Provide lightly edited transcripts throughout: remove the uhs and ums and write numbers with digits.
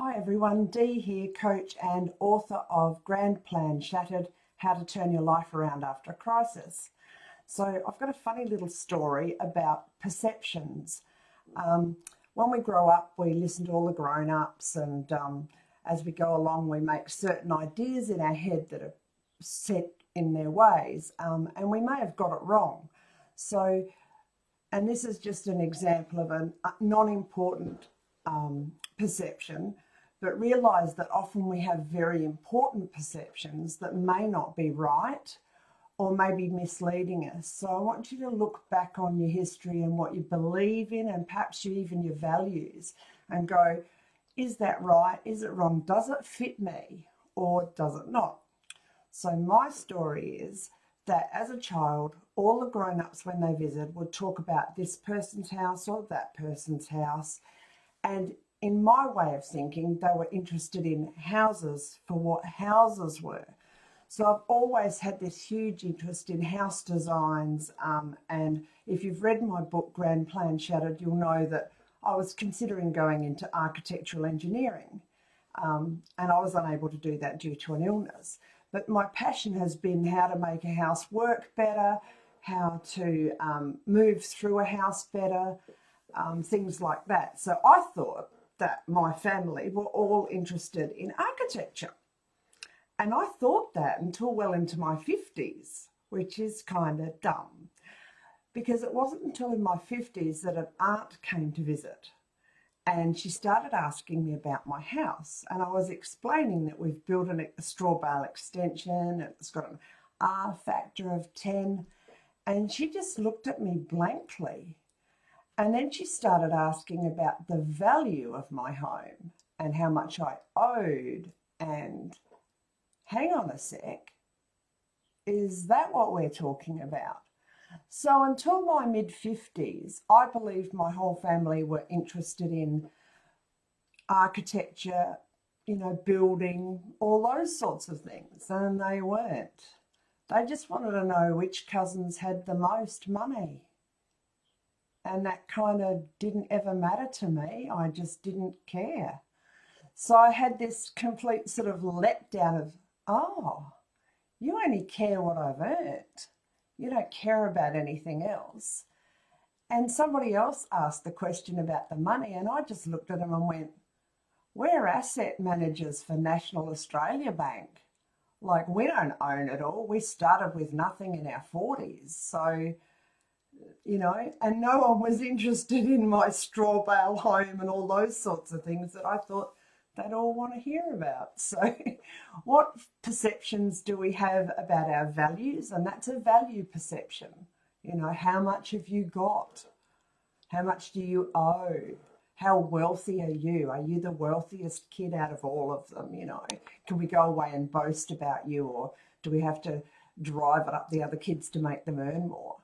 Hi everyone, Dee here, coach and author of Grand Plan Shattered, How to Turn Your Life Around After a Crisis. So I've got a funny little story about perceptions. When we grow up, we listen to all the grown-ups and as we go along, we make certain ideas in our head that are set in their ways and we may have got it wrong. So, and this is just an example of a non-important perception, but realize that often we have very important perceptions that may not be right or may be misleading us. So I want you to look back on your history and what you believe in and perhaps even your values and go, is that right? Is it wrong? Does it fit me or does it not? So my story is that as a child, all the grown-ups when they visit would talk about this person's house or that person's house. And in my way of thinking, they were interested in houses for what houses were. So I've always had this huge interest in house designs. And if you've read my book, Grand Plan Shattered, you'll know that I was considering going into architectural engineering. And I was unable to do that due to an illness. But my passion has been how to make a house work better, how to move through a house better, things like that. So I thought that my family were all interested in architecture. And I thought that until well into my 50s, which is kind of dumb, because it wasn't until in my 50s that an aunt came to visit and she started asking me about my house. And I was explaining that we've built a straw bale extension and it's got an R factor of 10. And she just looked at me blankly. And then she started asking about the value of my home and how much I owed. And hang on a sec, is that what we're talking about? So until my mid-50s, I believed my whole family were interested in architecture, building, all those sorts of things, and they weren't. They just wanted to know which cousins had the most money. And that kind of didn't ever matter to me. I just didn't care. So I had this complete sort of letdown of, oh, you only care what I've earned. You don't care about anything else. And somebody else asked the question about the money and I just looked at them and went, we're asset managers for National Australia Bank. Like, we don't own it all. We started with nothing in our 40s. So, and no one was interested in my straw bale home and all those sorts of things that I thought they'd all want to hear about. So what perceptions do we have about our values? And that's a value perception. How much have you got? How much do you owe? How wealthy are you? Are you the wealthiest kid out of all of them? Can we go away and boast about you, or do we have to drive it up the other kids to make them earn more?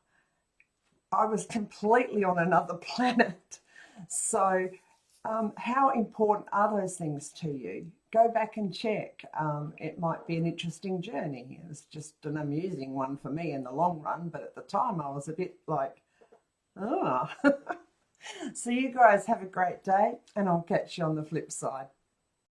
I was completely on another planet. So how important are those things to you? Go back and check. It might be an interesting journey. It was just an amusing one for me in the long run, but at the time I was a bit like, oh. So you guys have a great day and I'll catch you on the flip side.